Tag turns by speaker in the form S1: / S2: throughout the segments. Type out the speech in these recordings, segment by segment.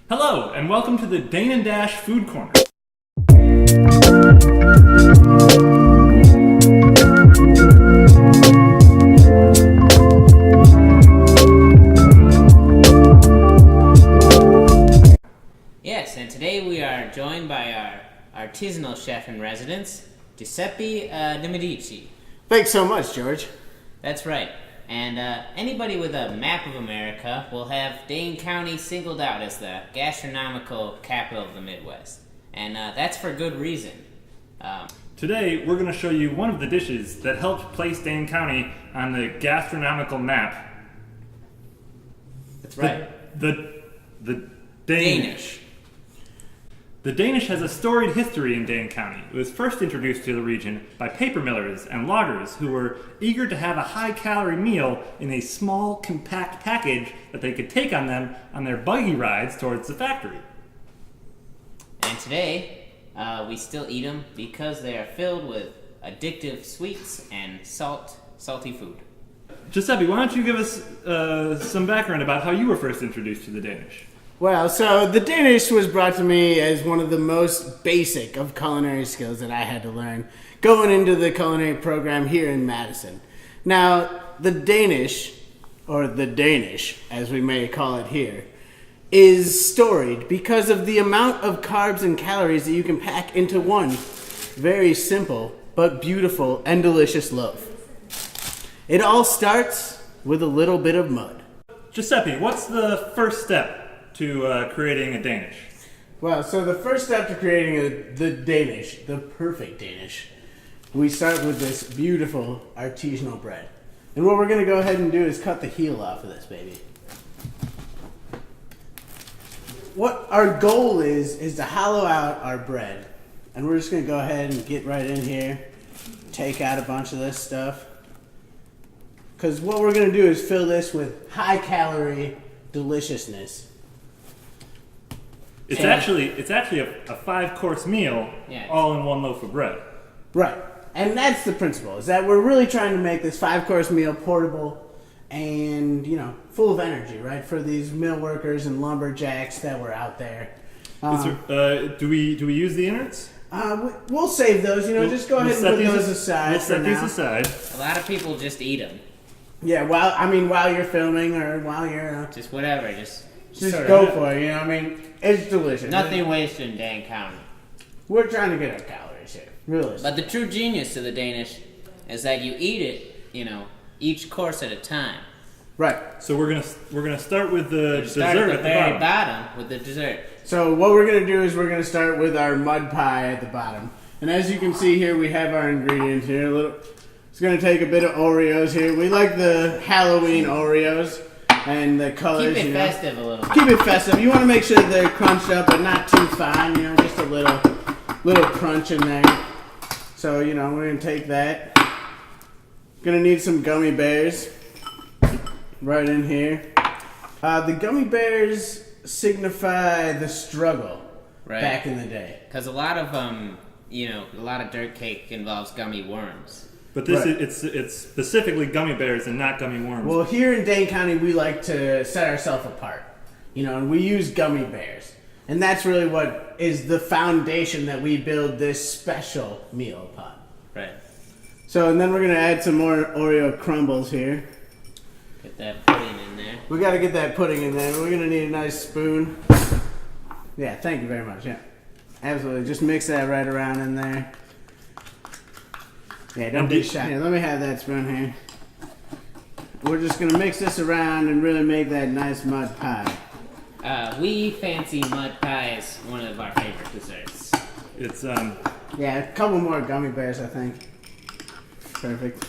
S1: Hello, and welcome to the Dane Dash Food Corner.
S2: Yes, and today we are joined by our artisanal chef in residence, Giuseppe De Medici.
S3: Thanks so much, George.
S2: That's right. And anybody with a map of America will have Dane County singled out as the gastronomical capital of the Midwest. And that's for good reason.
S1: Today, we're going to show you one of the dishes that helped place Dane County on the gastronomical map.
S2: That's right.
S1: The Danish. The Danish has a storied history in Dane County. It was first introduced to the region by paper millers and loggers who were eager to have a high-calorie meal in a small, compact package that they could take on them on their buggy rides towards the factory.
S2: And today, we still eat them because they are filled with addictive sweets and salty food.
S1: Giuseppe, why don't you give us some background about how you were first introduced to the Danish?
S3: Well, so the Danish was brought to me as one of the most basic of culinary skills that I had to learn going into the culinary program here in Madison. Now, the Danish, or the Danish, as we may call it here, is storied because of the amount of carbs and calories that you can pack into one very simple but beautiful and delicious loaf. It all starts with a little bit of mud.
S1: Giuseppe, what's the first step to creating a Danish?
S3: Well, so the first step to creating the Danish, the perfect Danish, we start with this beautiful artisanal bread. And what we're going to go ahead and do is cut the heel off of this baby. What our goal is to hollow out our bread. And we're just going to go ahead and get right in here, take out a bunch of this stuff. Because what we're going to do is fill this with high-calorie deliciousness.
S1: It's actually a 5-course meal, all in one loaf of bread.
S3: Right. And that's the principle, is that we're really trying to make this 5-course meal portable and, full of energy, right, for these mill workers and lumberjacks that were out there.
S1: Do we use the innards?
S3: We'll save those, just go ahead and put those aside.
S1: We'll set these aside.
S2: A lot of people just eat them.
S3: Yeah, while you're filming or while you're...
S2: Just whatever, just
S3: go for it, it's delicious.
S2: Nothing wasted in Dane County.
S3: We're trying to get our calories here, really.
S2: But the true genius of the Danish is that you eat it, each course at a time.
S3: Right.
S1: So we're gonna start with the dessert
S2: at the very
S1: bottom
S2: with the dessert.
S3: So what we're gonna do is we're gonna start with our mud pie at the bottom, and as you can see here, we have our ingredients here. It's gonna take a bit of Oreos here. We like the Halloween Oreos. And the colors,
S2: Keep it festive a little bit.
S3: Keep it festive. You want to make sure they're crunched up, but not too fine. Just a little crunch in there. So, we're going to take that. Going to need some gummy bears right in here. The gummy bears signify the struggle back in the day.
S2: Because a lot of dirt cake involves gummy worms.
S1: But it's specifically gummy bears and not gummy worms.
S3: Well, here in Dane County, we like to set ourselves apart. And we use gummy bears. And that's really what is the foundation that we build this special meal upon.
S2: Right.
S3: So, and then we're going to add some more Oreo crumbles here.
S2: Get that pudding in there.
S3: We got to get that pudding in there. We're going to need a nice spoon. Yeah, thank you very much. Yeah, absolutely. Just mix that right around in there. Yeah, don't be shy. Here, let me have that spoon here. We're just going to mix this around and really make that nice mud pie.
S2: We fancy mud pie as one of our favorite desserts.
S1: It's,
S3: Yeah, a couple more gummy bears, I think. Perfect.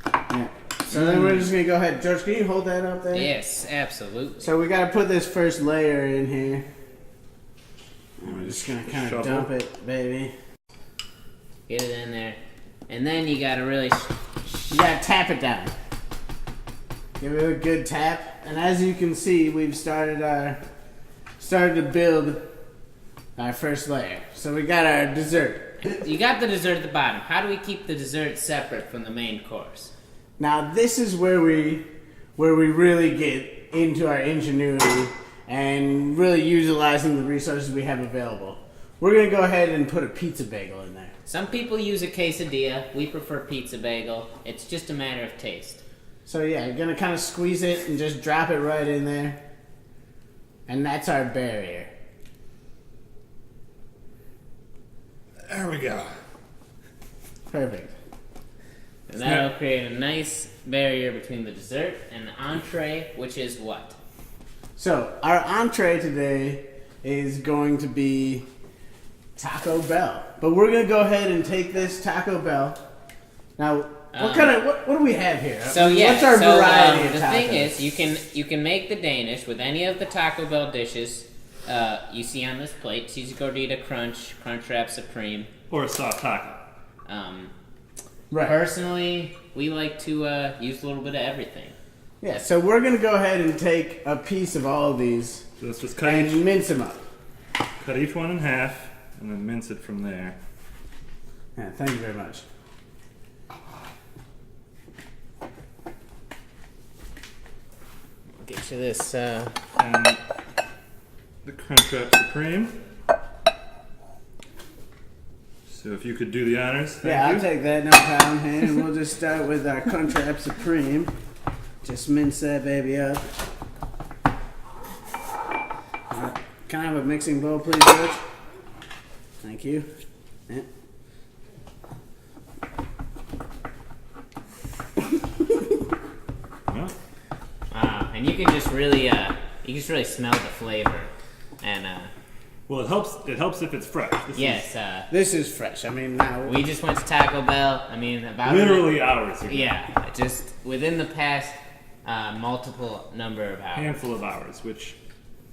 S3: Yeah. So then we're just going to go ahead. George, can you hold that up there?
S2: Yes, absolutely.
S3: So we got to put this first layer in here. And we're just going to kind of dump it, baby.
S2: Get it in there. And then you gotta really...
S3: You gotta tap it down. Give it a good tap. And as you can see, we've started to build our first layer. So we got our dessert.
S2: You got the dessert at the bottom. How do we keep the dessert separate from the main course?
S3: Now this is where we really get into our ingenuity and and really utilizing the resources we have available. We're going to go ahead and put a pizza bagel in there.
S2: Some people use a quesadilla. We prefer pizza bagel. It's just a matter of taste.
S3: So yeah, you're going to kind of squeeze it and just drop it right in there. And that's our barrier.
S1: There we go.
S3: Perfect.
S2: And that'll create a nice barrier between the dessert and the entree, which is what?
S3: So, our entree today is going to be Taco Bell. But we're going to go ahead and take this Taco Bell. Now, what do we have here?
S2: So yeah,
S3: what's our variety of
S2: the
S3: tacos?
S2: thing is, you can make the Danish with any of the Taco Bell dishes you see on this plate. Cheesy Gordita Crunch, Crunchwrap Supreme,
S1: Or a soft taco.
S3: Right.
S2: Personally, we like to use a little bit of everything.
S3: Yeah, so we're going to go ahead and take a piece of all of these
S1: So let's just cut
S3: and mince them up.
S1: cut each one in half and then mince it from there.
S3: Yeah, thank you very much.
S2: Get you this.
S1: And the Crunchwrap Supreme. So if you could do the honors. Thank
S3: Yeah,
S1: you.
S3: I'll take that, no problem. And we'll just start with our Crunchwrap Supreme. Just mince that baby up. Can I have a mixing bowl, please, George? Thank you. Yeah.
S1: Well,
S2: And you can just really smell the flavor. And
S1: well, it helps if it's fresh. This
S2: yes,
S3: This is fresh. I mean, now
S2: we just went to Taco Bell. I mean, about
S1: literally hours ago.
S2: Yeah, just within the past multiple number of hours.
S1: Handful of hours, which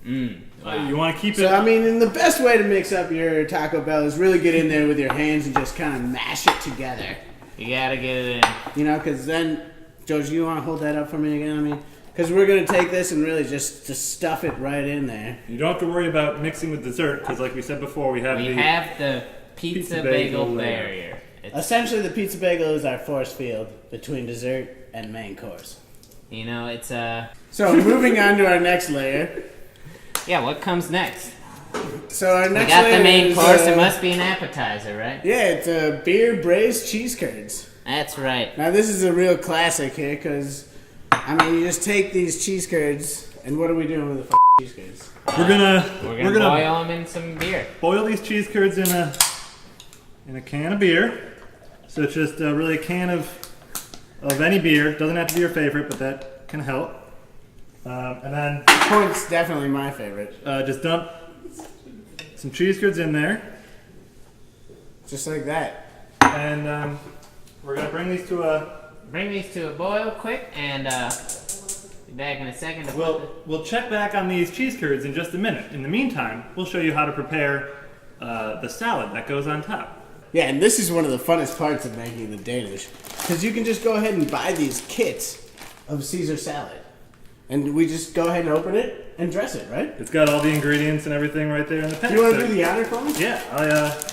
S2: Wow.
S1: you want to keep it.
S3: So, I mean, and the best way to mix up your Taco Bell is really get in there with your hands and just kind of mash it together.
S2: You gotta get it in.
S3: You know, because then, George, you want to hold that up for me again? I mean, because we're going to take this and really just to stuff it right in there.
S1: You don't have to worry about mixing with dessert because, like we said before, we have
S2: the pizza bagel barrier.
S3: Essentially, the pizza bagel is our force field between dessert and main course.
S2: You know, it's
S3: So, moving on to our next layer.
S2: yeah. What comes next?
S3: So, our
S2: We
S3: next
S2: got
S3: layer
S2: the main
S3: is,
S2: course. It must be an appetizer, right?
S3: Yeah, it's beer braised cheese curds.
S2: That's right.
S3: Now, this is a real classic here because, I mean, you just take these cheese curds, and what are we doing with the cheese curds?
S1: We're gonna
S2: boil them in some beer.
S1: boil these cheese curds in a can of beer. So it's just really a can of any beer. Doesn't have to be your favorite, but that can help. And then
S3: Point's definitely my favorite.
S1: just dump some cheese curds in there,
S3: Just like that.
S1: and we're gonna bring these to a.
S2: Bring these to a boil quick, and be back in a second.
S1: We'll check back on these cheese curds in just a minute. In the meantime, we'll show you how to prepare the salad that goes on top.
S3: Yeah, and this is one of the funnest parts of making the Danish. Because you can just go ahead and buy these kits of Caesar salad. And we just go ahead and open it and dress it, right?
S1: It's got all the ingredients and everything right there in the pack.
S3: Do you want to do the honor for me?
S1: Yeah,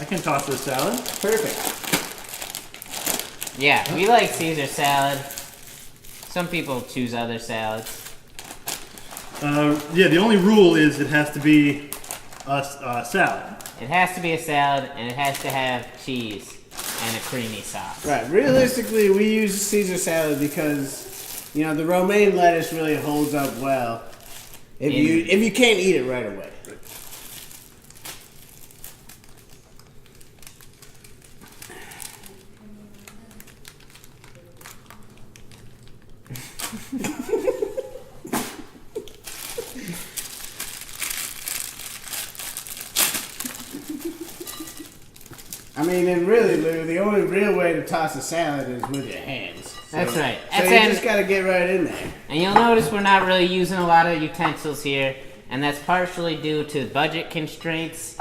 S1: I can toss this salad.
S3: Perfect.
S2: Yeah, we like Caesar salad. Some people choose other salads.
S1: Yeah, the only rule is it has to be a salad.
S2: It has to be a salad, and it has to have cheese and a creamy sauce.
S3: Right, realistically, we use Caesar salad because, you know, the romaine lettuce really holds up well if you can't eat it right away. I mean, and really, Lou, the only real way to toss a salad is with your hands.
S2: That's right.
S3: So you just gotta get right in there.
S2: And you'll notice we're not really using a lot of utensils here, and that's partially due to budget constraints,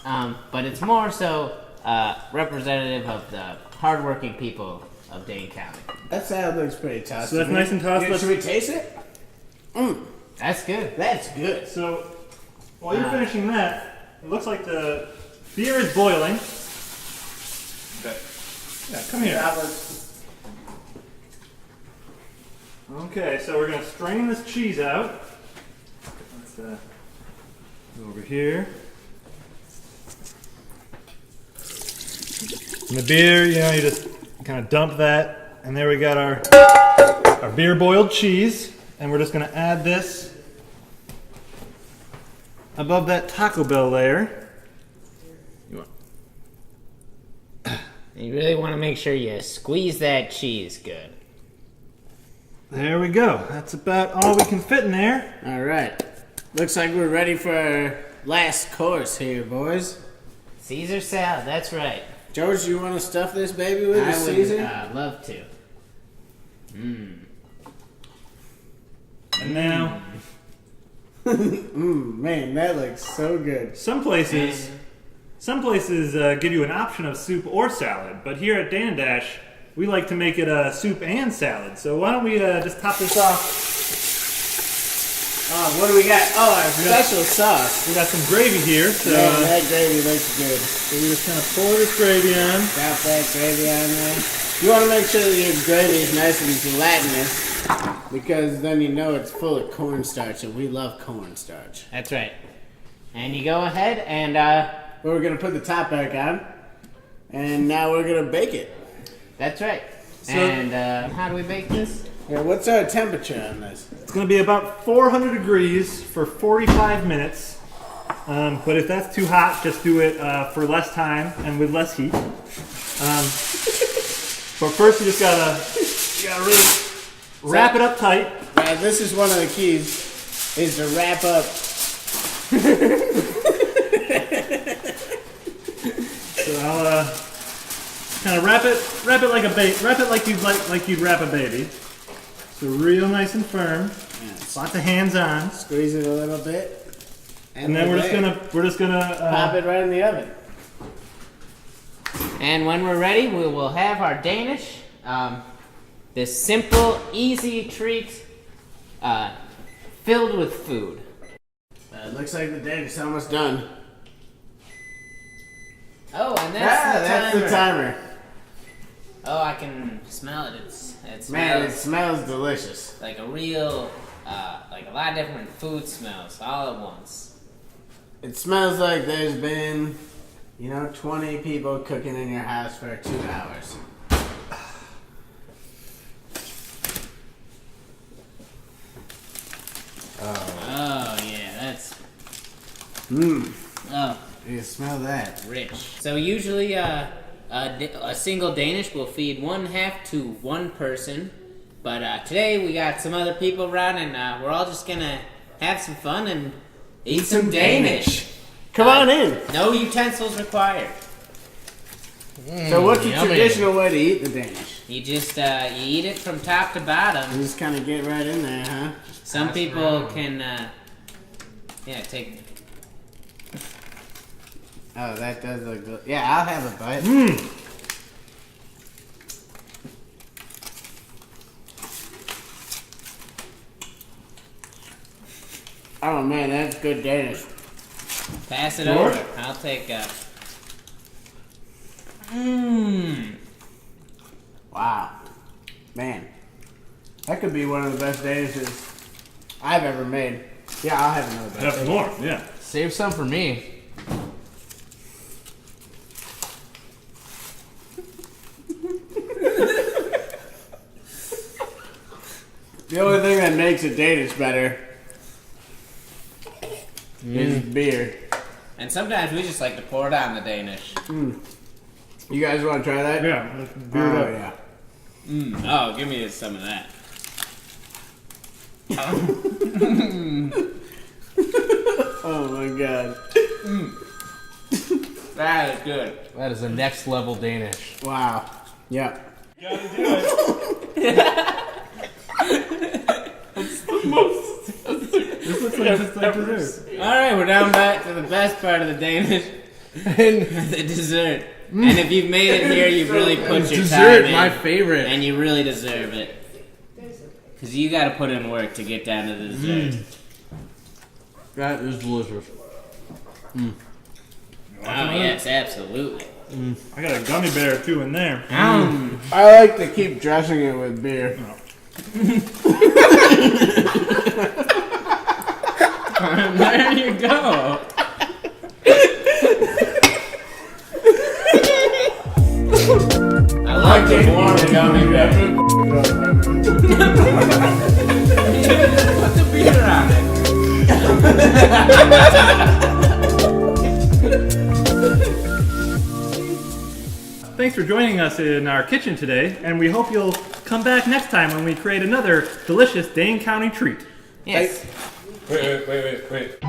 S2: but it's more so representative of the hardworking people of Dane County.
S3: That salad looks pretty tossed.
S1: So that's nice and tossed.
S3: Should we taste it?
S2: That's good.
S3: That's good.
S1: So while you're finishing that, it looks like the beer is boiling. Okay. Yeah, come here. Okay, so we're gonna strain this cheese out. Let's Go over here. And the beer, you know, you just kind of dump that. And there we got our beer boiled cheese. And we're just going to add this above that Taco Bell layer.
S2: You really want to make sure you squeeze that cheese good.
S1: There we go. That's about all we can fit in there.
S3: All right. Looks like we're ready for our last course here, boys.
S2: Caesar salad, that's right.
S3: George, you want to stuff this baby with
S2: I
S3: a
S2: would
S3: Caesar?
S2: love to.
S1: And now,
S3: Man, that looks so good.
S1: some places give you an option of soup or salad, but here at Dane Dash, we like to make it a soup and salad. So why don't we just top this off?
S3: What do we got? Oh, our special sauce.
S1: We got some gravy here, so
S3: Man, that gravy looks good.
S1: we just kind of pour this gravy on.
S3: Drop that gravy on there. You want to make sure that your gravy is nice and gelatinous, because then you know it's full of cornstarch, and we love cornstarch.
S2: That's right. And you go ahead and
S3: We're going to put the top back on, and now we're going to bake it.
S2: that's right.
S1: So-
S2: And how do we bake this?
S3: Yeah, what's our temperature on this?
S1: It's going to be about 400 degrees for 45 minutes. But if that's too hot, just do it for less time and with less heat. But first, you just gotta really wrap it up tight.
S3: Yeah, this is one of the keys, is to wrap up.
S1: So I'll kind of wrap it like you'd wrap a baby. So real nice and firm. Lots of hands on.
S3: Squeeze it a little bit.
S1: And then we're just gonna
S3: pop it right in the oven.
S2: And when we're ready, we will have our Danish. This simple, easy treat filled with food.
S3: It looks like the Danish is almost done.
S2: Oh, and that's
S3: the timer.
S2: Oh, I can smell it. It smells
S3: Man, it smells delicious.
S2: like a real, like a lot of different food smells all at once.
S3: It smells like there's been, 20 people cooking in your house for 2 hours.
S2: Oh yeah, that's
S3: You smell that.
S2: rich. So usually, a single Danish will feed 1/2 to one person, but today we got some other people around, and we're all just gonna have some fun and eat some Danish.
S3: Come on in.
S2: No utensils required.
S3: So what's the
S2: yummy.
S3: traditional way to eat the Danish?
S2: You just you eat it from top to bottom.
S3: You just kind of get right in there, huh?
S2: Some people can, take.
S3: Oh, that does look good. Yeah, I'll have a bite. Oh man, that's good Danish.
S2: Pass it
S1: Sure.
S2: over. I'll take.
S3: Wow. Man. That could be one of the best Danishes I've ever made. Yeah, I'll have another bite.
S1: have some more. Yeah.
S4: Save some for me.
S3: The only thing that makes a Danish better is beer.
S2: And sometimes we just like to pour it on the Danish.
S3: You guys want to try that?
S1: Yeah. Let's beer it up.
S3: Yeah.
S2: Oh, give me some of that.
S3: Oh my god.
S2: That is good.
S4: That is a next level Danish.
S3: Wow. Yeah.
S1: You gotta do it. This looks like just like dessert.
S2: All right, we're down back to the best part of the Danish, the dessert. And if you've made it here, you've really put your time
S4: Dessert,
S2: in,
S4: my favorite.
S2: and you really deserve it. Because you got to put in work to get down to the dessert.
S4: That is delicious.
S2: Oh yes, absolutely.
S1: I got a gummy bear too in there.
S3: I like to keep dressing it with beer.
S2: There you go. I like the warm gummy bear. Put the beer on it.
S1: Thanks for joining us in our kitchen today, and we hope you'll come back next time when we create another delicious Dane County treat.
S2: Yes.
S4: Wait.